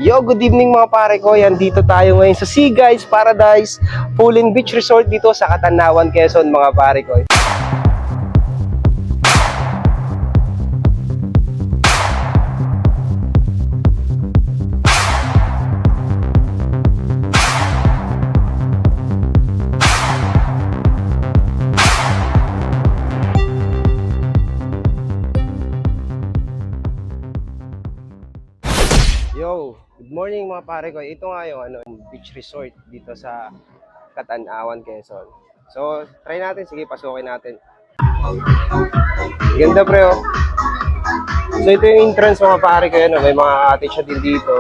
Yo, good evening mga pare ko. Yan, dito tayo ngayon sa Sea Guys Paradise Pool and Beach Resort dito sa Katanawan, Quezon mga pare ko. Yo, good morning mga pare ko. Ito nga yung beach resort dito sa Katanawan, Quezon. So, try natin. Sige, pasukin natin. Ganda pre, oh. So, ito yung entrance mga pare ko. Yan, oh. May mga cottage din dito.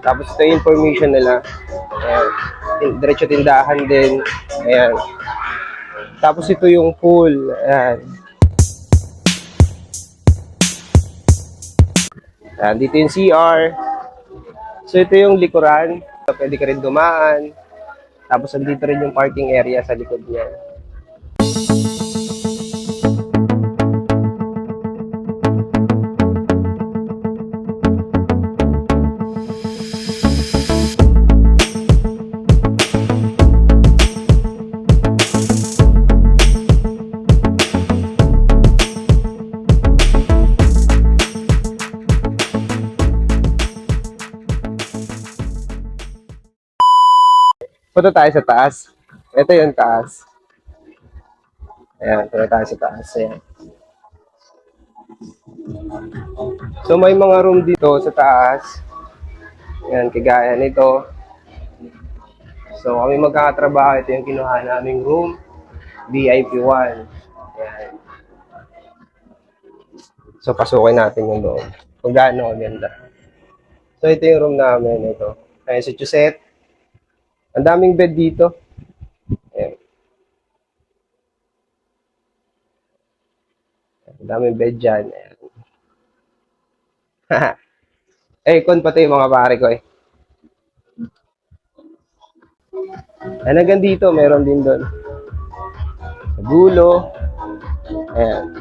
Tapos ito yung information nila. Ayan. Diretso tindahan din. Ayan. Tapos ito yung pool. Ayan. Ayan, dito yung CR. So, ito yung likuran. Pwede ka rin dumaan. Tapos, andito rin yung parking area sa likod niya. Punta tayo sa taas. Ito yung taas. Ayan, punta tayo sa taas. Ayan. So, may mga room dito sa taas. Ayan, kagaya nito. So, kami magkakatrabaho. Ito yung kinuha naming room. VIP 1. Ayan. So, pasukin natin yung loob. Kung gaano maganda. So, ito yung room namin. Ito. Ayan, sa Chuset. Ang daming bed dito. Ayan. Ang daming bed dyan. Ayan. Kon pati yung mga pare ko eh. Ayan, hanggang dito, meron din doon. Sa dulo. Ayan.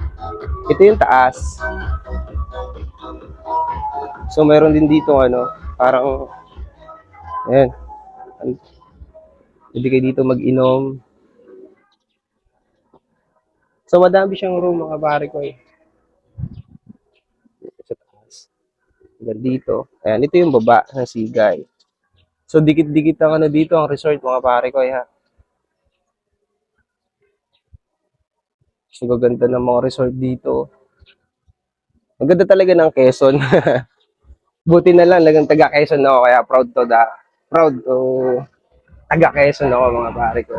Ito yung taas. So, meron din dito, parang, ayan. Pwede kayo dito mag-inom. So, madami siyang room, mga pare ko eh. Sa taas. Hanggang dito. Ayan, ito yung baba ng Sigay. So, dikit-dikit ang dito, ang resort, mga pare ko eh, ha. So, gaganda ng mga resort dito. Ang ganda talaga ng Quezon. Buti na lang, lagang taga Quezon ako, kaya proud to taga Quezon ako, mga pare ko.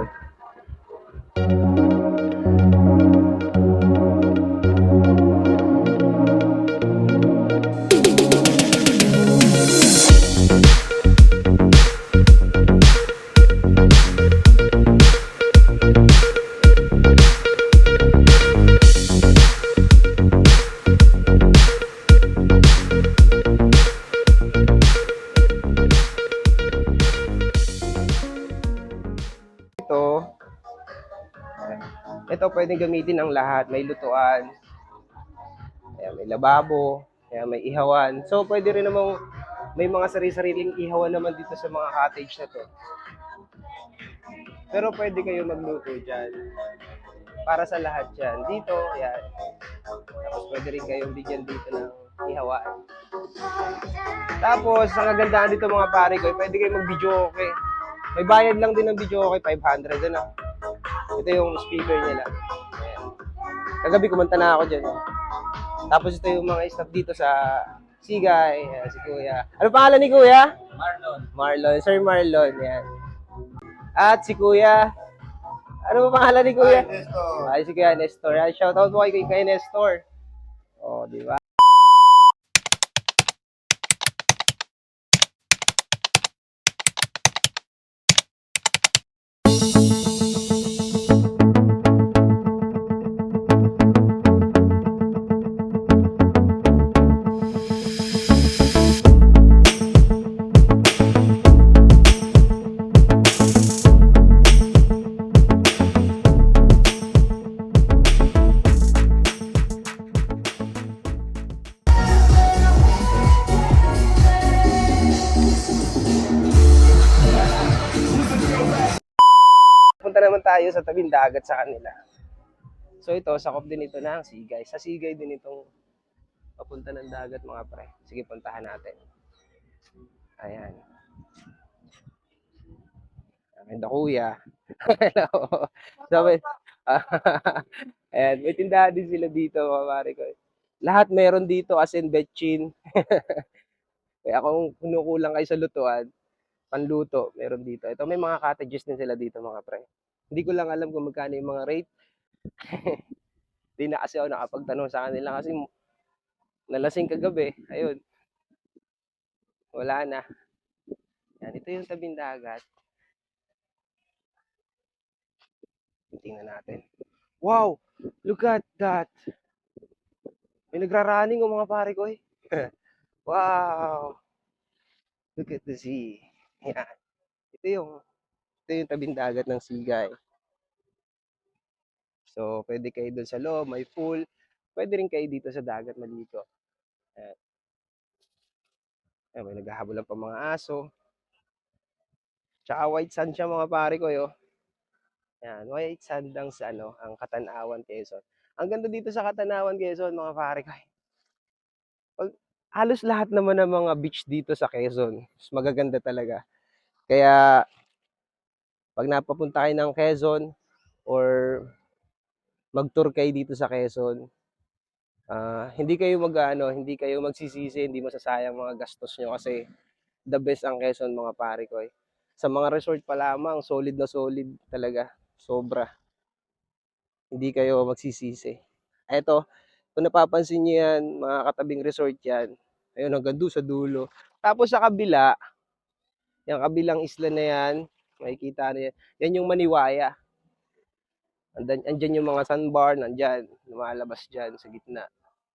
Ito pwedeng gamitin ang lahat. May lutuan, ayan, may lababo, ayan, may ihawan. So pwede rin namang may mga sari-sariling ihawan naman dito sa mga cottage na to. Pero pwede kayo magluto dyan. Para sa lahat yan. Dito, ayan. Tapos pwede rin kayong bigyan dito ng ihawan. Tapos, ang kagandahan dito mga pare ko, pwede kayong mag-video okay. May bayad lang din ng video okay, 500. Ito yung speaker nila. Ayan. Kagabi kumanta na ako dyan. Tapos ito yung mga staff dito sa Sigay. Ayan, si Kuya. Ano pangalan ni Kuya? Marlon. Sir Marlon. Ayan. At si Kuya. Ano ba pangalan ni Kuya? Nestor. Ay, si Kuya Nestor. Shoutout mo kay Nestor. O, di ba? naman tayo sa tabing dagat sa kanila. So ito, sakop din ito ng Sigay. Sa Sigay din itong papunta ng dagat mga pre. Sige, puntahan natin. Ayan. Ayan na kuya. Hello. Sabi, ayan, may tindahan din sila dito mga pare ko. Lahat meron dito as in betchin. Kaya kung kinukulang kayo sa lutuan, panluto, meron dito. Ito may mga cottages din sila dito mga pre. Hindi ko lang alam kung magkano yung mga rate. Hindi na kasi ako nakapagtanong sa kanila kasi nalasing kagabi. Ayun, wala na. Yan, ito yung tabing dagat. Tingnan natin. Wow! Look at that! May nagra-running o mga pare ko eh. Wow! Look at the sea. Yan. Ito yung tabing dagat ng Sigay. So, pwede kayo doon sa loob, may pool. Pwede rin kayo dito sa dagat maligo. Ayan. Ayan, may naghahabulan pa mga aso. Tsaka white sand siya mga pare ko yo. Yan, white sand lang sa ang Katanawan, Quezon. Ang ganda dito sa Katanawan, Quezon mga pare ko. Halos lahat naman ng mga beach dito sa Quezon, magaganda talaga. Kaya pag napapunta kayo ng Quezon or mag-tour kayo dito sa Quezon, hindi kayo magsisisi, hindi masasayang mga gastos nyo kasi the best ang Quezon mga pare ko. Sa mga resort pa lamang, solid na solid talaga. Sobra. Hindi kayo magsisisi. Eto, kung napapansin niyo yan, mga katabing resort yan, ayun, hanggang doon sa dulo. Tapos sa kabila, yung kabilang isla na yan, makikita na yan, yan yung Maniwaya. Andyan yung mga sandbar, nandyan, lumalabas dyan sa gitna.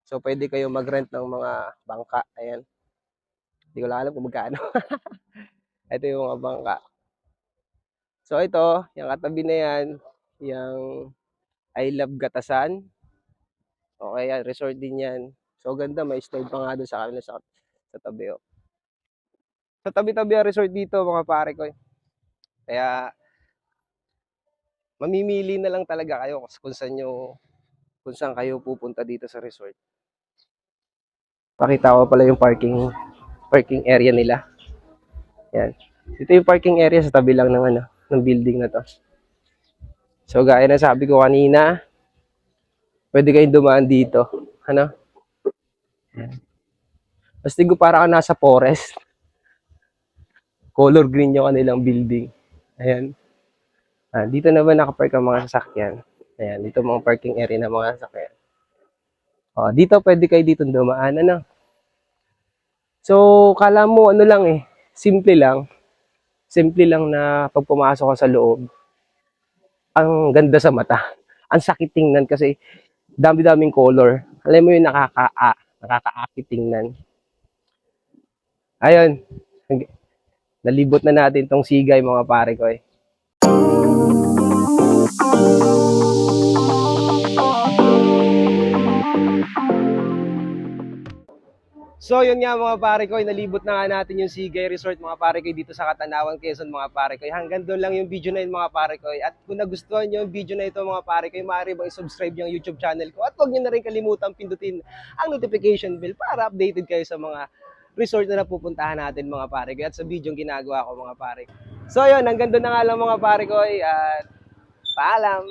So, pwede kayo mag-rent ng mga bangka. Ayan. Hindi ko lang alam kung magkano. Ito yung mga bangka. So, ito, yung katabi na yan, yung I Love Gatasan. Okay, yan, resort din yan. So, ganda, may slide pa nga doon sa kanila sa tabi. Oh. Sa tabi-tabi ang resort dito, mga pare ko. Kaya, mamimili na lang talaga kayo kung saan kayo pupunta dito sa resort. Pakita ko pala yung parking area nila. Yan. Ito yung parking area sa tabi lang ng building na to. So gaya na sabi ko kanina, pwede kayong dumaan dito. Ano? Yan. Basta ko para ka nasa forest. Color green yung kanilang building. Ayan. Dito na ba nakapark ang mga sasakyan? Ayan, dito mga parking area ng mga sasakyan. Dito pwede kayo dito dumaan. Ano? So, kala mo lang simple lang. Simple lang na pag pumasok ka sa loob. Ang ganda sa mata. Ang sakit tingnan kasi dami-daming color. Alam mo yung nakakaakit tingnan. Ayun. Nalibot na natin tong Sigay mga pare ko eh. So yun nga mga pare ko, nalibot na nga natin yung Sigay Resort mga pare ko dito sa Katanawan, Quezon mga pare ko. Hanggang doon lang yung video na yun mga pare ko. At kung nagustuhan nyo yung video na ito mga pare ko, maaari bang i-subscribe yung YouTube channel ko. At huwag nyo na rin kalimutan pindutin ang notification bell para updated kayo sa mga resort na napupuntahan natin mga pare ko. At sa video yung ginagawa ko mga pare ko. So yun, hanggang doon na nga lang mga pare ko. At paalam!